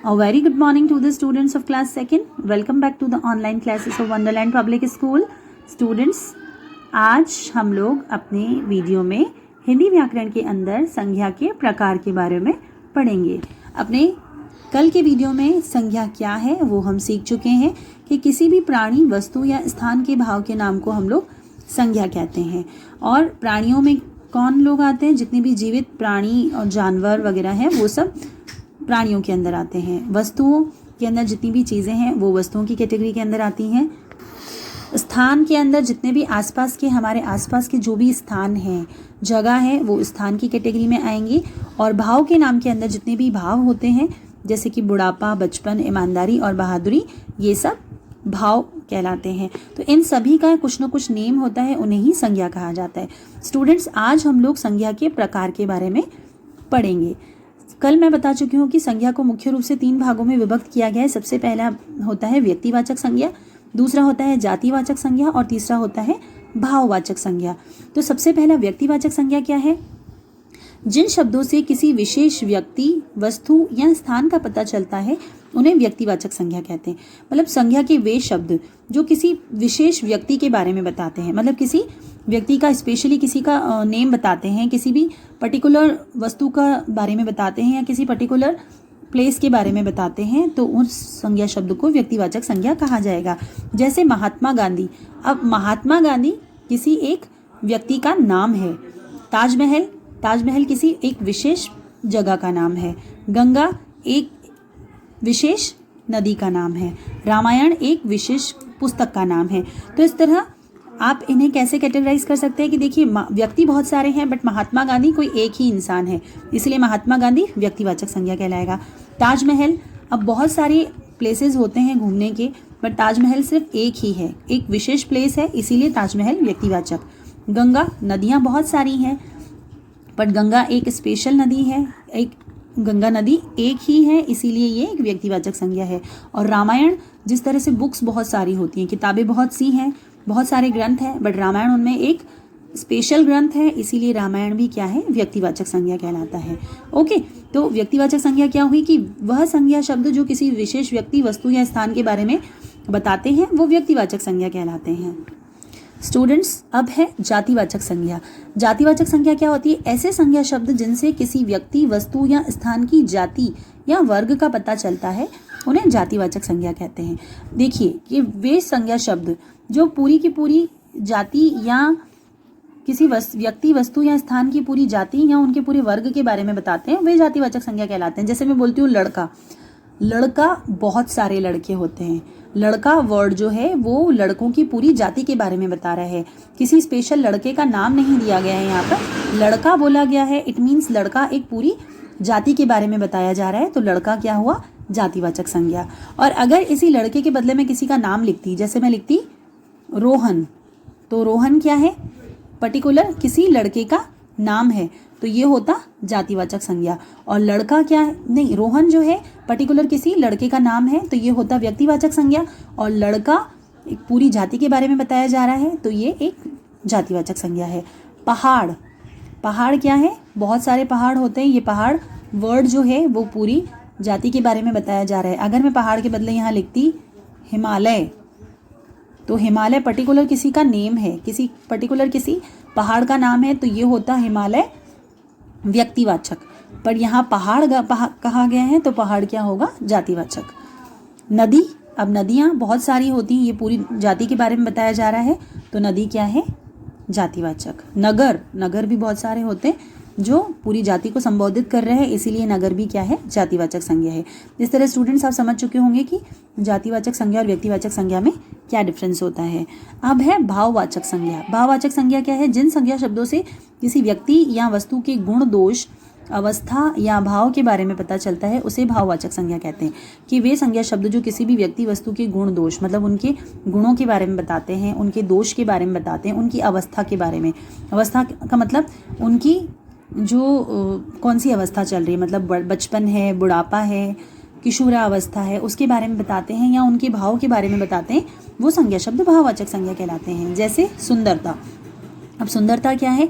A very good morning to the students of class 2nd. Welcome back to the online classes of Wonderland Public School. Students, आज हम लोग अपने video में हिंदी व्याकरण के अंदर संज्ञा के प्रकार के बारे में पढ़ेंगे। अपने कल के वीडियो में संज्ञा क्या है वो हम सीख चुके हैं कि किसी भी प्राणी, वस्तु या स्थान के भाव के नाम को हम लोग संज्ञा कहते हैं। और प्राणियों में कौन लोग आते हैं? जितने भी जीवित प्राणी और जानवर वगैरह हैं वो सब प्राणियों के अंदर आते हैं। वस्तुओं के अंदर जितनी भी चीज़ें हैं वो वस्तुओं की कैटेगरी के अंदर आती हैं। स्थान के अंदर जितने भी आसपास के, हमारे आसपास के जो भी स्थान हैं, जगह है, वो स्थान की कैटेगरी में आएंगी। और भाव के नाम के अंदर जितने भी भाव होते हैं जैसे कि बुढ़ापा, बचपन, ईमानदारी और बहादुरी, ये सब भाव कहलाते हैं। तो इन सभी का कुछ न कुछ नेम होता है, उन्हें ही संज्ञा कहा जाता है। स्टूडेंट्स, आज हम लोग संज्ञा के प्रकार के बारे में पढ़ेंगे। कल मैं बता चुकी हूँ कि संज्ञा को मुख्य रूप से 3 भागों में विभक्त किया गया है। सबसे पहला होता है व्यक्तिवाचक संज्ञा, दूसरा होता है जातिवाचक संज्ञा और तीसरा होता है भाववाचक संज्ञा। तो सबसे पहला व्यक्तिवाचक संज्ञा क्या है? जिन शब्दों से किसी विशेष व्यक्ति, वस्तु या स्थान का पता चलता है उन्हें व्यक्तिवाचक संज्ञा कहते हैं। मतलब संज्ञा के वे शब्द जो किसी विशेष व्यक्ति के बारे में बताते हैं, मतलब किसी व्यक्ति का, स्पेशली किसी का नेम बताते हैं, किसी भी पर्टिकुलर वस्तु का बारे में बताते हैं या किसी पर्टिकुलर प्लेस के बारे में बताते हैं, तो उस संज्ञा शब्द को व्यक्तिवाचक संज्ञा कहा जाएगा। जैसे महात्मा गांधी। अब महात्मा गांधी किसी एक व्यक्ति का नाम है। ताजमहल किसी एक विशेष जगह का नाम है। गंगा एक विशेष नदी का नाम है। रामायण एक विशेष पुस्तक का नाम है। तो इस तरह आप इन्हें कैसे कैटेगराइज कर सकते हैं कि देखिए, व्यक्ति बहुत सारे हैं बट महात्मा गांधी कोई एक ही इंसान है, इसलिए महात्मा गांधी व्यक्तिवाचक संज्ञा कहलाएगा। ताजमहल, अब बहुत सारे प्लेसेस होते हैं घूमने के बट ताजमहल सिर्फ एक ही है, एक विशेष प्लेस है, इसीलिए ताजमहल व्यक्तिवाचक। गंगा, नदियाँ बहुत सारी हैं बट गंगा एक स्पेशल नदी है, एक गंगा नदी एक ही है, इसीलिए ये एक व्यक्तिवाचक संज्ञा है। और रामायण, जिस तरह से बुक्स बहुत सारी होती हैं, किताबें बहुत सी हैं, बहुत सारे ग्रंथ हैं बट रामायण उनमें एक स्पेशल ग्रंथ है, इसीलिए रामायण भी क्या है? व्यक्तिवाचक संज्ञा कहलाता है। ओके, तो व्यक्तिवाचक संज्ञा क्या हुई कि वह संज्ञा शब्द जो किसी विशेष व्यक्ति, वस्तु या स्थान के बारे में बताते हैं वो व्यक्तिवाचक संज्ञा कहलाते हैं। स्टूडेंट्स, अब है जातिवाचक संज्ञा। जातिवाचक संज्ञा क्या होती है? ऐसे संज्ञा शब्द जिनसे किसी व्यक्ति, वस्तु या स्थान की जाति या वर्ग का पता चलता है उन्हें जातिवाचक संज्ञा कहते हैं। देखिए कि वे संज्ञा शब्द जो पूरी की पूरी जाति या किसी व्यक्ति, वस्तु या स्थान की पूरी जाति या उनके पूरे वर्ग के बारे में बताते हैं वे जातिवाचक संज्ञा कहलाते हैं। जैसे मैं बोलती हूँ लड़का, बहुत सारे लड़के होते हैं। लड़का वर्ड जो है वो लड़कों की पूरी जाति के बारे में बता रहा है, किसी स्पेशल लड़के का नाम नहीं दिया गया है। यहाँ पर लड़का बोला गया है, इट मीन्स लड़का एक पूरी जाति के बारे में बताया जा रहा है, तो लड़का क्या हुआ? जातिवाचक संज्ञा। और अगर इसी लड़के के बदले में किसी का नाम लिखती, जैसे मैं लिखती रोहन, तो रोहन क्या है? पर्टिकुलर किसी लड़के का नाम है, तो ये होता जातिवाचक संज्ञा। और लड़का क्या है? नहीं, रोहन जो है पर्टिकुलर किसी लड़के का नाम है, तो ये होता व्यक्तिवाचक संज्ञा। और लड़का एक पूरी जाति के बारे में बताया जा रहा है, तो ये एक जातिवाचक संज्ञा है। पहाड़ क्या है? बहुत सारे पहाड़ होते हैं। ये पहाड़ वर्ड जो है वो पूरी जाति के बारे में बताया जा रहा है। अगर मैं पहाड़ के बदले यहाँ लिखती हिमालय, तो हिमालय पर्टिकुलर किसी का नेम है, किसी पर्टिकुलर किसी पहाड़ का नाम है, तो ये होता हिमालय व्यक्तिवाचक। पर यहाँ पहाड़ कहा गया है तो पहाड़ क्या होगा? जातिवाचक। नदी, अब नदियाँ बहुत सारी होती हैं, ये पूरी जाति के बारे में बताया जा रहा है, तो नदी क्या है? जातिवाचक। नगर भी बहुत सारे होते हैं जो पूरी जाति को संबोधित कर रहे हैं, इसीलिए नगर भी क्या है? जातिवाचक संज्ञा है। इस तरह स्टूडेंट्स आप समझ चुके होंगे कि जातिवाचक संज्ञा और व्यक्तिवाचक संज्ञा में क्या डिफरेंस होता है। अब है भाववाचक संज्ञा। भाववाचक संज्ञा क्या है? जिन संज्ञा शब्दों से किसी व्यक्ति या वस्तु के गुण, दोष, अवस्था या भाव के बारे में पता चलता है उसे भाववाचक संज्ञा कहते हैं। कि वे संज्ञा शब्द जो किसी भी व्यक्ति, वस्तु के गुण, दोष, मतलब उनके गुणों के बारे में बताते हैं, उनके दोष के बारे में बताते हैं, उनकी अवस्था के बारे में। अवस्था का मतलब उनकी जो कौन सी अवस्था चल रही है, मतलब बचपन है, बुढ़ापा है, किशोरावस्था है, उसके बारे में बताते हैं या उनके भाव के बारे में बताते हैं, वो संज्ञा शब्द भाववाचक संज्ञा कहलाते हैं। जैसे सुंदरता। अब सुंदरता क्या है?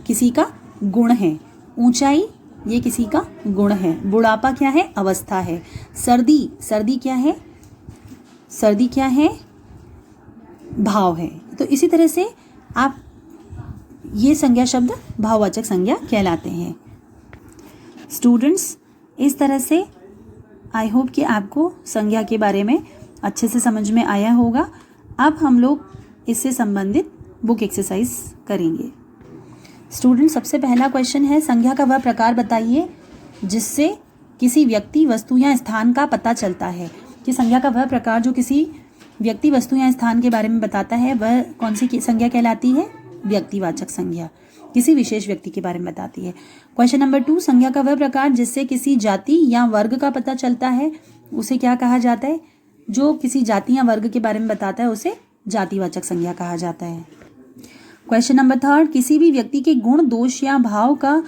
किसी का गुण है। ऊंचाई ये किसी का गुण है। बुढ़ापा क्या है? अवस्था है। सर्दी, सर्दी क्या है? सर्दी क्या है? भाव है। तो इसी तरह से आप ये संज्ञा शब्द भाववाचक संज्ञा कहलाते हैं। स्टूडेंट्स, इस तरह से आई होप कि आपको संज्ञा के बारे में अच्छे से समझ में आया होगा। अब हम लोग इससे संबंधित बुक एक्सरसाइज करेंगे। स्टूडेंट, सबसे पहला क्वेश्चन है, संज्ञा का वह प्रकार बताइए जिससे किसी व्यक्ति, वस्तु या स्थान का पता चलता है। कि संज्ञा का वह प्रकार जो किसी व्यक्ति, वस्तु या स्थान के बारे में बताता है, वह कौन सी संज्ञा कहलाती है? व्यक्तिवाचक संज्ञा। किसी विशेष व्यक्ति के बारे में बताती है। क्वेश्चन नंबर 2, संज्ञा का वह प्रकार जिससे किसी जाति या वर्ग का पता चलता है, उसे क्या कहा जाता है? जो किसी जाति या वर्ग के बारे में बताता है उसे जातिवाचक संज्ञा कहा जाता है। क्वेश्चन नंबर 3, किसी भी व्यक्ति के गुण, दोष या भाव का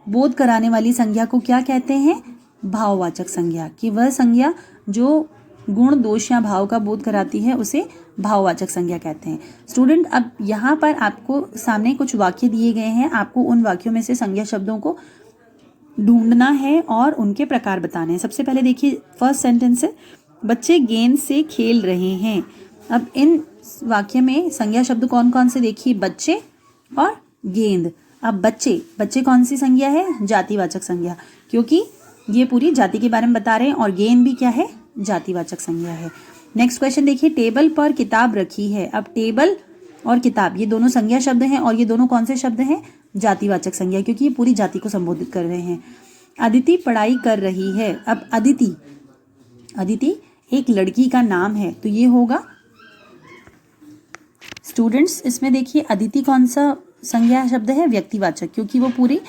बोध कराने वाली संज्ञा को क्या कहते हैं? भाववाचक संज्ञा। कि वह संज्ञा जो गुण, दोष या भाव का बोध कराती है उसे भाववाचक संज्ञा कहते हैं। स्टूडेंट, अब यहाँ पर आपको सामने कुछ वाक्य दिए गए हैं। आपको उन वाक्यों में से संज्ञा शब्दों को ढूंढना है और उनके प्रकार बताने हैं। सबसे पहले देखिए, फर्स्ट सेंटेंस है, बच्चे गेंद से खेल रहे हैं। अब इन वाक्य में संज्ञा शब्द कौन कौन से देखिए? बच्चे और गेंद। अब बच्चे, बच्चे कौन सी संज्ञा है? जातिवाचक संज्ञा, क्योंकि ये पूरी जाति के बारे में बता रहे हैं। और गेंद भी क्या है? जातिवाचक संज्ञा है। नेक्स्ट क्वेश्चन देखिए, टेबल पर किताब रखी है। अब टेबल और किताब ये दोनों संज्ञा शब्द हैं और ये दोनों कौन से शब्द हैं? जातिवाचक संज्ञा, क्योंकि ये पूरी जाति को संबोधित कर रहे हैं। अदिति पढ़ाई कर रही है। अब अदिति, अदिति एक लड़की का नाम है, तो ये होगा स्टूडेंट्स, इसमें देखिए अदिति कौन सा संज्ञा शब्द है? व्यक्तिवाचक, क्योंकि वो पूरी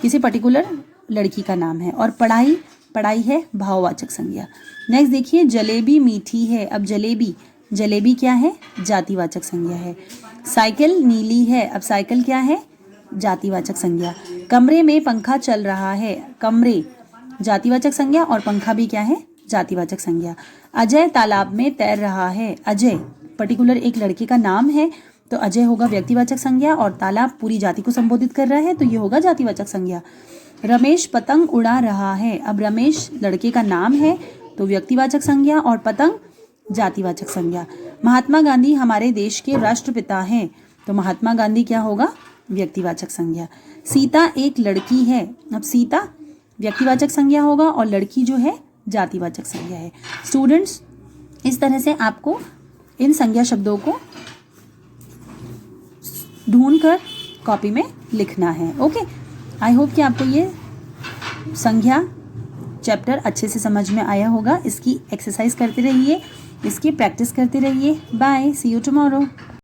किसी पर्टिकुलर लड़की का नाम है। और पढ़ाई, पढ़ाई है भाववाचक संज्ञा। नेक्स्ट देखिए, जलेबी मीठी है। अब जलेबी, जलेबी क्या है? जातिवाचक संज्ञा है। साइकिल नीली है। अब साइकिल क्या है? जातिवाचक संज्ञा। कमरे में पंखा चल रहा है। कमरे जातिवाचक संज्ञा और पंखा भी क्या है? जातिवाचक संज्ञा। अजय तालाब में तैर रहा है। अजय पर्टिकुलर एक लड़के का नाम है, तो अजय होगा व्यक्तिवाचक संज्ञा और तालाब पूरी जाति को संबोधित कर रहा है, तो ये होगा जातिवाचक संज्ञा। रमेश पतंग उड़ा रहा है। अब रमेश लड़के का नाम है, तो व्यक्तिवाचक संज्ञा और पतंग जातिवाचक संज्ञा। महात्मा गांधी हमारे देश के राष्ट्रपिता हैं, तो महात्मा गांधी क्या होगा? व्यक्तिवाचक संज्ञा। सीता एक लड़की है। अब सीता व्यक्तिवाचक संज्ञा होगा और लड़की जो है जातिवाचक संज्ञा है। स्टूडेंट्स, इस तरह से आपको इन संज्ञा शब्दों को ढूंढकर कॉपी में लिखना है। ओके, आई होप कि आपको ये संज्ञा चैप्टर अच्छे से समझ में आया होगा। इसकी एक्सरसाइज करते रहिए, इसकी प्रैक्टिस करते रहिए। Bye, see you tomorrow.